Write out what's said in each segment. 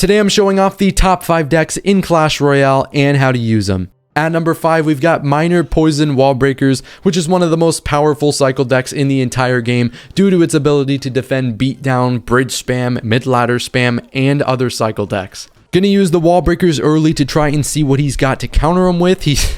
Today I'm showing off the top 5 decks in Clash Royale and how to use them. At number 5, we've got Miner Poison Wall Breakers, which is one of the most powerful cycle decks in the entire game due to its ability to defend beatdown, bridge spam, midladder spam, and other cycle decks. Gonna use the wall breakers early to try and see what he's got to counter him with. He's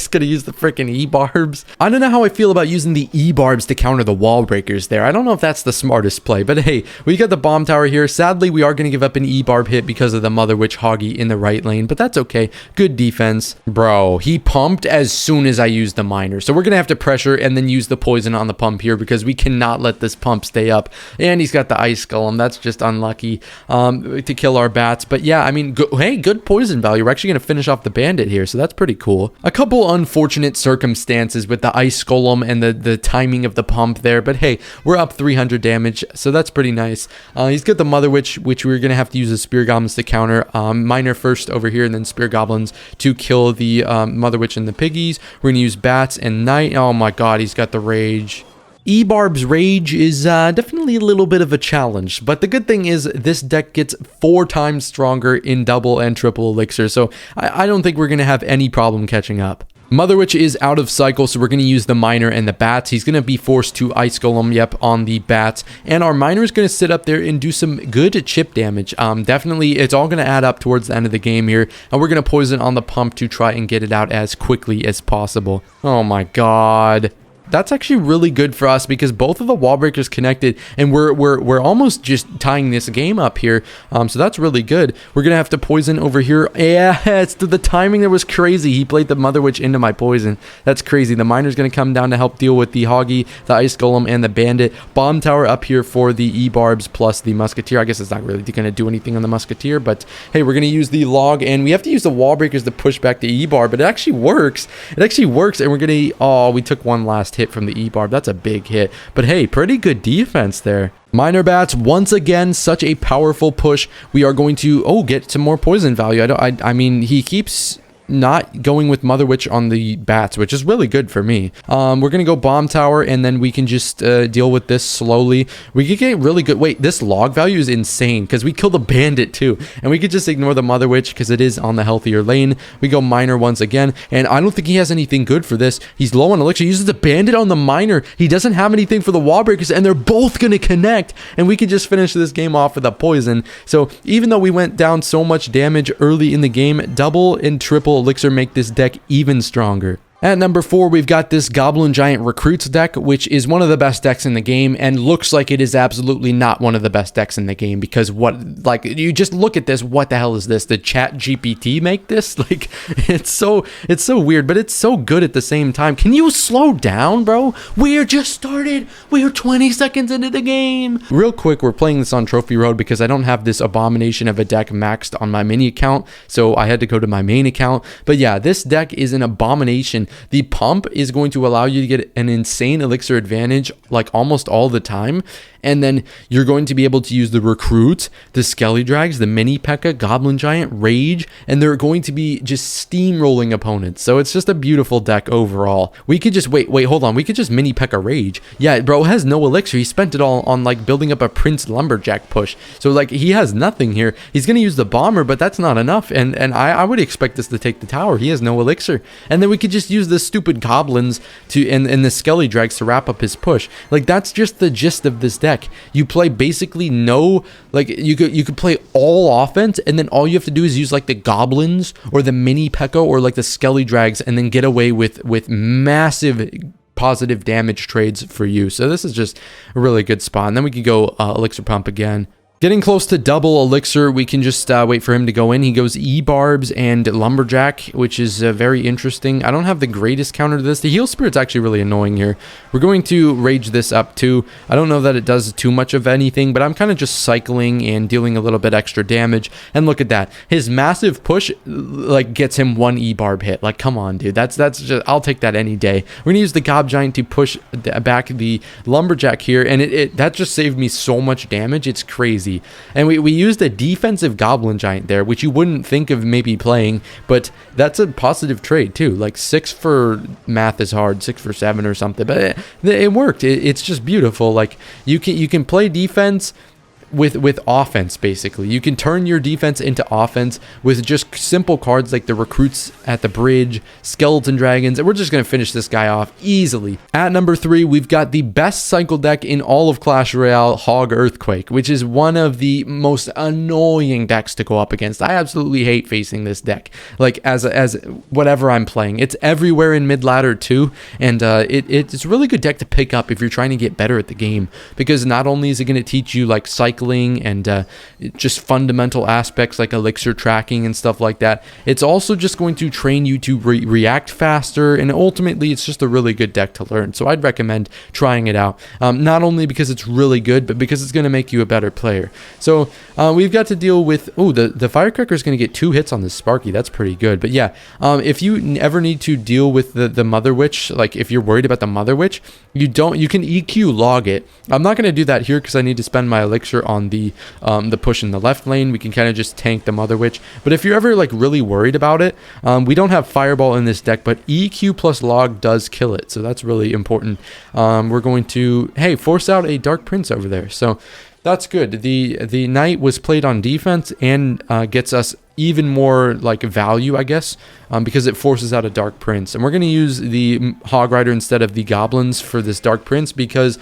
gonna use the freaking E-barbs. I don't know how I feel about using the E-barbs to counter the wall breakers there. I don't know if that's the smartest play, but hey, we got the bomb tower here. Sadly, we are gonna give up an E-barb hit because of the Mother Witch Hoggy in the right lane, but that's okay. Good defense. Bro, he pumped as soon as I used the miner. So we're gonna have to pressure and then use the poison on the pump here because we cannot let this pump stay up. And he's got the ice golem. That's just unlucky to kill our bats. But yeah, I mean, hey, good poison value. We're actually going to finish off the bandit here, so that's pretty cool. A couple unfortunate circumstances with the ice golem and the timing of the pump there, but hey, we're up 300 damage, so that's pretty nice. He's got the Mother Witch, which we're going to have to use the Spear Goblins to counter. Miner first over here, and then Spear Goblins to kill the Mother Witch and the piggies. We're going to use bats and night. Oh my god, he's got the rage. E-barb's rage is definitely a little bit of a challenge, but the good thing is this deck gets 4 times stronger in double and triple elixir, so I don't think we're going to have any problem catching up. Mother Witch is out of cycle, so we're going to use the miner and the bats. He's going to be forced to ice golem, yep, on the bats, and our miner is going to sit up there and do some good chip damage. Definitely, it's all going to add up towards the end of the game here, and we're going to poison on the pump to try and get it out as quickly as possible. Oh my god. That's actually really good for us because both of the wall breakers connected, and we're almost just tying this game up here. So that's really good. We're gonna have to poison over here. Yeah, it's the timing that was crazy. He played the Mother Witch into my poison. That's crazy. The miner's gonna come down to help deal with the Hoggy, the Ice Golem, and the Bandit. Bomb tower up here for the E-barbs plus the Musketeer. I guess it's not really gonna do anything on the Musketeer, but hey, we're gonna use the log, and we have to use the wall breakers to push back the E-barb, but it actually works. It actually works, and we're gonna. Oh, we took one last hit from the E-barb. That's a big hit, but hey, pretty good defense there. Miner bats, once again, such a powerful push. We are going to get some more poison value. I mean, he keeps not going with Mother Witch on the bats, which is really good for me. We're gonna go bomb tower, and then we can just deal with this slowly. We could get really good. Wait, this log value is insane because we kill the bandit too, and we could just ignore the Mother Witch because it is on the healthier lane. We go miner once again, and I don't think he has anything good for this. He's low on elixir. He uses the bandit on the miner. He doesn't have anything for the wall breakers, and they're both gonna connect, and we could just finish this game off with a poison. So even though we went down so much damage early in the game, double and triple elixir make this deck even stronger. At number 4, we've got this Goblin Giant Recruits deck, which is one of the best decks in the game, and looks like it is absolutely not one of the best decks in the game, because you just look at this, what the hell is this? Did Chat GPT make this? Like, it's so weird, but it's so good at the same time. Can you slow down, bro? We're just started. We are 20 seconds into the game. Real quick, we're playing this on Trophy Road because I don't have this abomination of a deck maxed on my mini account, so I had to go to my main account. But yeah, this deck is an abomination. The pump is going to allow you to get an insane elixir advantage like almost all the time, and then you're going to be able to use the recruit, the skelly drags, the mini P.E.K.K.A, Goblin Giant, Rage, and they're going to be just steamrolling opponents. So it's just a beautiful deck overall. We could just wait, hold on. We could just mini P.E.K.K.A Rage. Yeah, bro has no elixir. He spent it all on like building up a Prince Lumberjack push. So like he has nothing here. He's gonna use the bomber, but that's not enough. And I would expect us to take the tower. He has no elixir. And then we could just use the stupid goblins and the skelly drags to wrap up his push. Like that's just the gist of this deck. You play basically you could play all offense, and then all you have to do is use like the goblins or the mini P.E.K.K.A or like the skelly drags, and then get away with massive positive damage trades for you. So this is just a really good spot. And then we can go elixir pump again. Getting close to double elixir, we can just wait for him to go in. He goes E-barbs and Lumberjack, which is very interesting. I don't have the greatest counter to this. The Heal Spirit's actually really annoying here. We're going to rage this up too. I don't know that it does too much of anything, but I'm kind of just cycling and dealing a little bit extra damage. And look at that. His massive push like gets him 1 E-barb hit. Like, come on, dude. That's just, I'll take that any day. We're going to use the Gob Giant to push back the Lumberjack here, and that just saved me so much damage. It's crazy. And we used a defensive Goblin Giant there, which you wouldn't think of maybe playing, but that's a positive trade too. Like 6 for math is hard, 6 for 7 or something, but it worked. It's just beautiful. Like you can play defense with offense. Basically, you can turn your defense into offense with just simple cards like the recruits at the bridge, skeleton dragons, and we're just going to finish this guy off easily. At number 3, we've got the best cycle deck in all of Clash Royale, Hog Earthquake, which is one of the most annoying decks to go up against. I absolutely hate facing this deck, like as whatever I'm playing. It's everywhere in mid-ladder too, and it's a really good deck to pick up if you're trying to get better at the game, because not only is it going to teach you like cycling and just fundamental aspects like elixir tracking and stuff like that, it's also just going to train you to react faster, and ultimately it's just a really good deck to learn. So I'd recommend trying it out, not only because it's really good, but because it's going to make you a better player. So we've got to deal with, the firecracker is going to get 2 hits on this Sparky. That's pretty good. But yeah, if you ever need to deal with the Mother Witch, like if you're worried about the Mother Witch, you can EQ log it. I'm not going to do that here because I need to spend my elixir on the push in the left lane. We can kind of just tank the Mother Witch. But if you're ever like really worried about it, we don't have Fireball in this deck, but EQ plus log does kill it. So that's really important. We're going to, hey, force out a Dark Prince over there. So that's good. The knight was played on defense and gets us even more like value, I guess, because it forces out a Dark Prince. And we're going to use the Hog Rider instead of the Goblins for this Dark Prince, because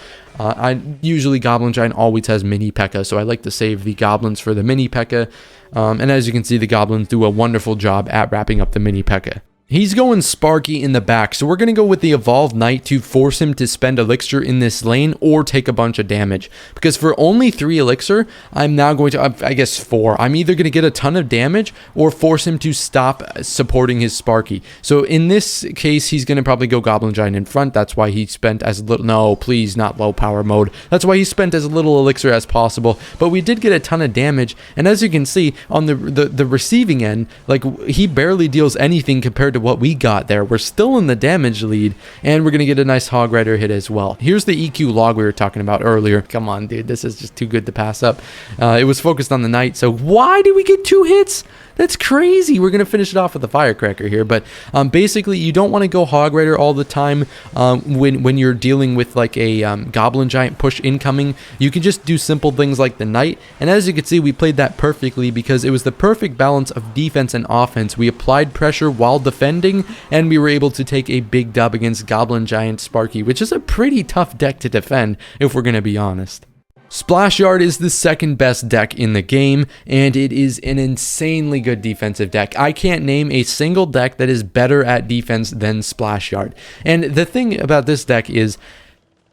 usually Goblin Giant always has mini P.E.K.K.A, so I like to save the Goblins for the mini P.E.K.K.A. And as you can see, the Goblins do a wonderful job at wrapping up the mini P.E.K.K.A. He's going Sparky in the back, so we're going to go with the Evolved Knight to force him to spend Elixir in this lane or take a bunch of damage. Because for only 3 Elixir, I'm now going to, I guess 4. I'm either going to get a ton of damage or force him to stop supporting his Sparky. So in this case, he's going to probably go Goblin Giant in front. That's why he spent as little, no, please, not low power mode. That's why he spent as little Elixir as possible. But we did get a ton of damage, and as you can see, on the receiving end, like, he barely deals anything compared to what we got there. We're still in the damage lead, and we're gonna get a nice Hog Rider hit as well. Here's the EQ log we were talking about earlier. Come on, dude, this is just too good to pass up. It was focused on the knight, so why did we get 2 hits? That's crazy. We're going to finish it off with the Firecracker here. But basically, you don't want to go Hog Rider all the time when you're dealing with like a Goblin Giant push incoming. You can just do simple things like the Knight. And as you can see, we played that perfectly because it was the perfect balance of defense and offense. We applied pressure while defending, and we were able to take a big dub against Goblin Giant Sparky, which is a pretty tough deck to defend if we're going to be honest. Splashyard is the second best deck in the game, and it is an insanely good defensive deck. I can't name a single deck that is better at defense than Splashyard. And the thing about this deck is,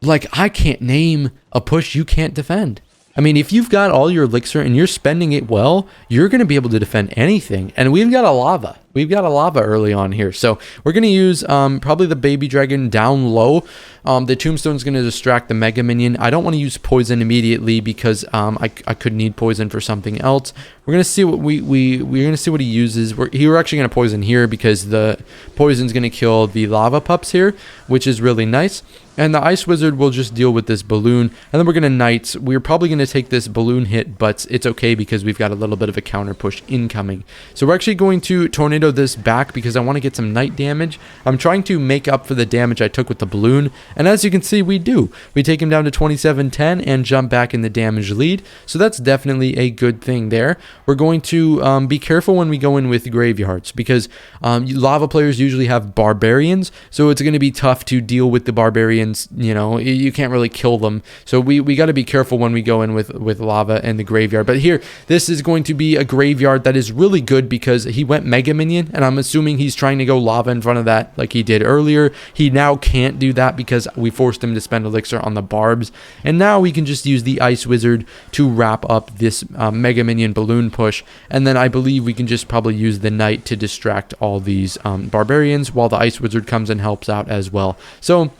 like, I can't name a push you can't defend. I mean, if you've got all your elixir and you're spending it well, you're going to be able to defend anything. And we've got a lava. We've got a lava early on here. So we're going to use probably the baby dragon down low. The tombstone is going to distract the mega minion. I don't want to use poison immediately because I could need poison for something else. We're going to see what we're going to see what he uses. We're actually going to poison here because the poison is going to kill the lava pups here, which is really nice. And the Ice Wizard will just deal with this balloon. And then we're going to Knights. We're probably going to take this balloon hit, but it's okay because we've got a little bit of a counter push incoming. So we're actually going to Tornado this back because I want to get some Knight damage. I'm trying to make up for the damage I took with the balloon. And as you can see, we do. We take him down to 27-10 and jump back in the damage lead. So that's definitely a good thing there. We're going to be careful when we go in with graveyards because lava players usually have barbarians. So it's going to be tough to deal with the barbarians. You know, you can't really kill them, so we got to be careful when we go in with lava and the graveyard. But here, this is going to be a graveyard that is really good because he went mega minion, and I'm assuming he's trying to go lava in front of that like he did earlier. He now can't do that because we forced him to spend elixir on the barbs, and now we can just use the Ice Wizard to wrap up this mega minion balloon push, and then I believe we can just probably use the Knight to distract all these barbarians while the Ice Wizard comes and helps out as well. So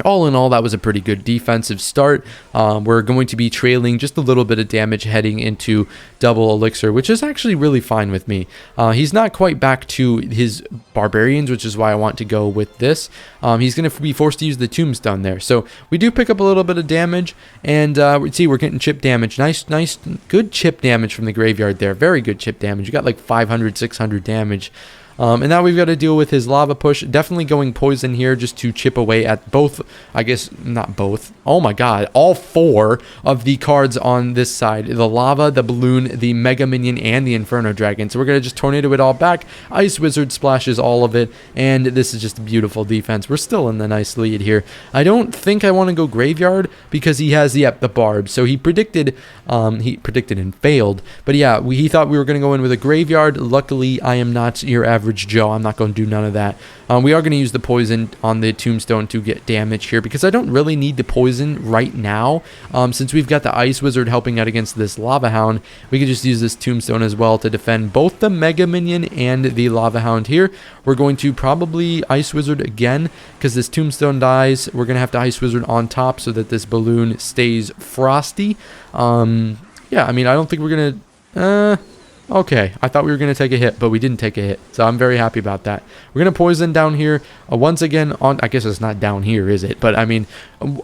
all in all, that was a pretty good defensive start. We're going to be trailing just a little bit of damage heading into double elixir, which is actually really fine with me. He's not quite back to his barbarians, which is why I want to go with this. He's going to be forced to use the tombstone there. So we do pick up a little bit of damage, and see, we're getting chip damage. Nice, good chip damage from the graveyard there. Very good chip damage. You got like 500, 600 damage. And now we've got to deal with his lava push. Definitely going poison here just to chip away at both, I guess, not both. Oh my god, all 4 of the cards on this side. The lava, the balloon, the mega minion, and the inferno dragon. So we're going to just tornado it all back. Ice wizard splashes all of it. And this is just a beautiful defense. We're still in the nice lead here. I don't think I want to go graveyard because he has, yep, the barb. So he predicted and failed. But yeah, he thought we were going to go in with a graveyard. Luckily, I am not your average Joe. I'm not going to do none of that. We are going to use the poison on the tombstone to get damage here because I don't really need the poison right now. Since we've got the ice wizard helping out against this lava hound, we could just use this tombstone as well to defend both the mega minion and the lava hound here. We're going to probably ice wizard again because this tombstone dies. We're going to have to ice wizard on top so that this balloon stays frosty. Yeah, I mean, I don't think we're going to... Okay, I thought we were going to take a hit, but we didn't take a hit, so I'm very happy about that. We're going to poison down here, once again, on, I guess it's not down here, is it? But, I mean,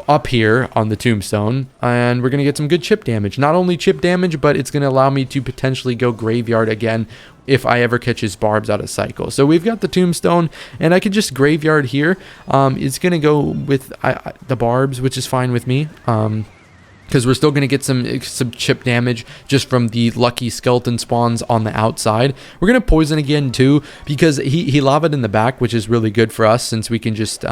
up here on the tombstone, and we're going to get some good chip damage. Not only chip damage, but it's going to allow me to potentially go graveyard again if I ever catch his barbs out of cycle. So we've got the tombstone, and I could just graveyard here. It's going to go with the barbs, which is fine with me. Because we're still going to get some chip damage just from the lucky skeleton spawns on the outside. We're going to poison again too because he lavaed in the back, which is really good for us since we can just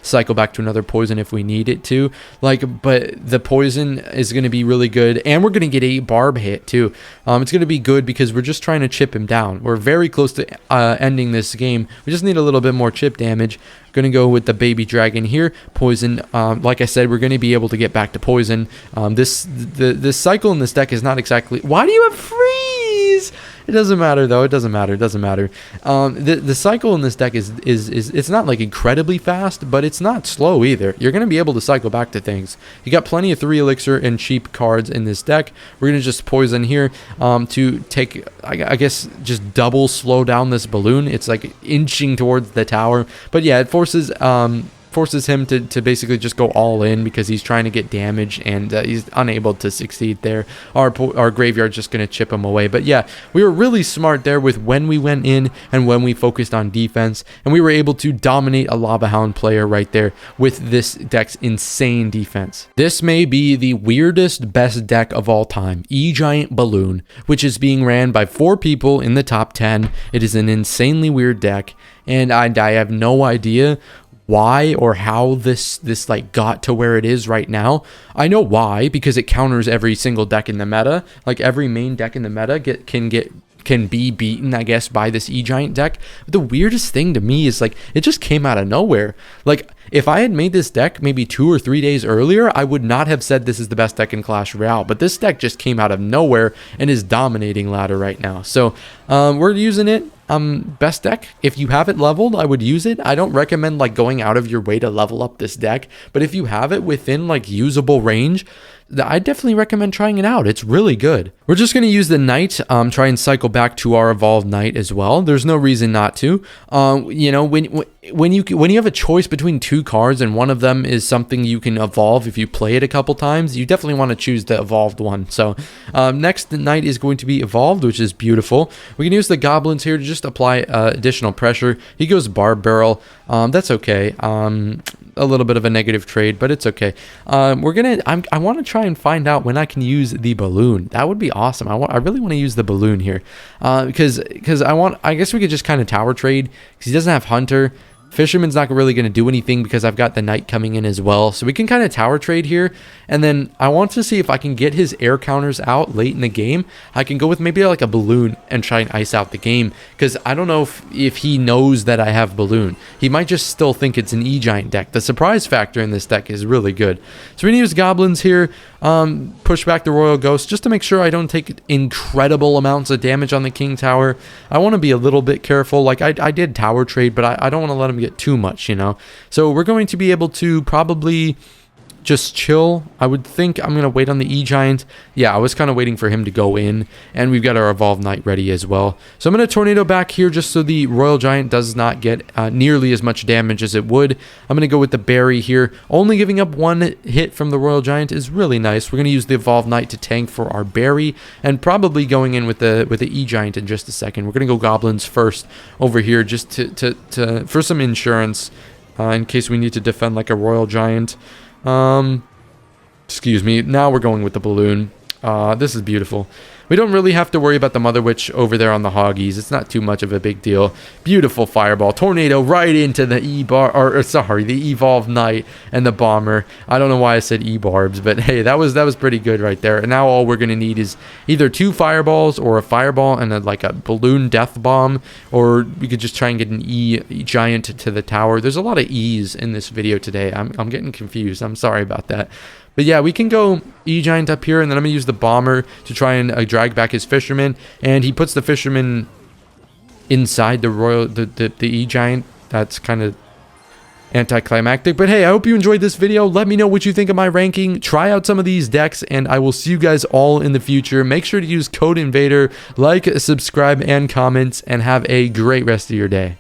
cycle back to another poison if we need it to. But the poison is going to be really good, and we're going to get a barb hit too. It's going to be good because we're just trying to chip him down. We're very close to ending this game. We just need a little bit more chip damage. Going to go with the baby dragon here. Poison, like I said, we're going to be able to get back to poison. The cycle in this deck is not exactly... Why do you have freeze? It doesn't matter though. It doesn't matter. It doesn't matter. The cycle in this deck is it's not like incredibly fast, but it's not slow either. You're going to be able to cycle back to things. You got plenty of 3 elixir and cheap cards in this deck. We're going to just poison here to take, I guess, just double slow down this balloon. It's like inching towards the tower. But yeah, it forces him to basically just go all in because he's trying to get damage, and he's unable to succeed there. Our graveyard's just going to chip him away. But yeah, we were really smart there with when we went in and when we focused on defense, and we were able to dominate a lava hound player right there with this deck's insane defense. This may be the weirdest best deck of all time, E-Giant Balloon, which is being ran by 4 people in the top 10. It is an insanely weird deck, and I have no idea why or how this like got to where it is right now. I know why, because it counters every single deck in the meta. Like every main deck in the meta can be beaten, I guess, by this E-Giant deck. But the weirdest thing to me is like it just came out of nowhere. Like if I had made this deck maybe 2 or 3 days earlier, I would not have said this is the best deck in Clash Royale. But this deck just came out of nowhere and is dominating ladder right now. So we're using it. Best deck. If you have it leveled, I would use it. I don't recommend like going out of your way to level up this deck, but if you have it within like usable range, I definitely recommend trying it out. It's really good. We're just going to use the knight, try and cycle back to our evolved knight as well. There's no reason not to. You know, when you have a choice between 2 cards and one of them is something you can evolve if you play it a couple times, you definitely want to choose the evolved one. So next, the knight is going to be evolved, which is beautiful. We can use the goblins here to just apply additional pressure. He goes barb barrel. That's okay. A little bit of a negative trade, but it's okay. I want to try and find out when I can use the balloon. That would be awesome. I really want to use the balloon here, because I guess we could just kind of tower trade because he doesn't have hunter. Fisherman's not really going to do anything because I've got the knight coming in as well. So we can kind of tower trade here. And then I want to see if I can get his air counters out late in the game. I can go with maybe like a balloon and try and ice out the game. Because I don't know if he knows that I have balloon. He might just still think it's an E-Giant deck. The surprise factor in this deck is really good. So we're going to use goblins here. Push back the royal ghost just to make sure I don't take incredible amounts of damage on the king tower. I want to be a little bit careful. Like I did tower trade, but I don't want to let him get too much, you know. So we're going to be able to probably just chill. I would think I'm going to wait on the E-Giant. Yeah, I was kind of waiting for him to go in, and we've got our Evolved Knight ready as well. So I'm going to Tornado back here just so the Royal Giant does not get nearly as much damage as it would. I'm going to go with the Berry here. Only giving up 1 hit from the Royal Giant is really nice. We're going to use the Evolved Knight to tank for our Berry, and probably going in with the E-Giant in just a second. We're going to go Goblins first over here just for some insurance in case we need to defend like a Royal Giant. Excuse me. Now we're going with the balloon. This is beautiful. We don't really have to worry about the Mother Witch over there on the Hoggies. It's not too much of a big deal. Beautiful fireball. Tornado right into the the Evolved Knight and the Bomber. I don't know why I said E-Barbs, but hey, that was pretty good right there. And now all we're going to need is either 2 fireballs or a fireball and like a balloon death bomb, or we could just try and get an E-Giant to the tower. There's a lot of E's in this video today. I'm getting confused. I'm sorry about that. But yeah, we can go E-Giant up here, and then I'm going to use the Bomber to try and drag back his Fisherman. And he puts the Fisherman inside the E-Giant. That's kind of anticlimactic. But hey, I hope you enjoyed this video. Let me know what you think of my ranking. Try out some of these decks, and I will see you guys all in the future. Make sure to use code INVADER, like, subscribe, and comment, and have a great rest of your day.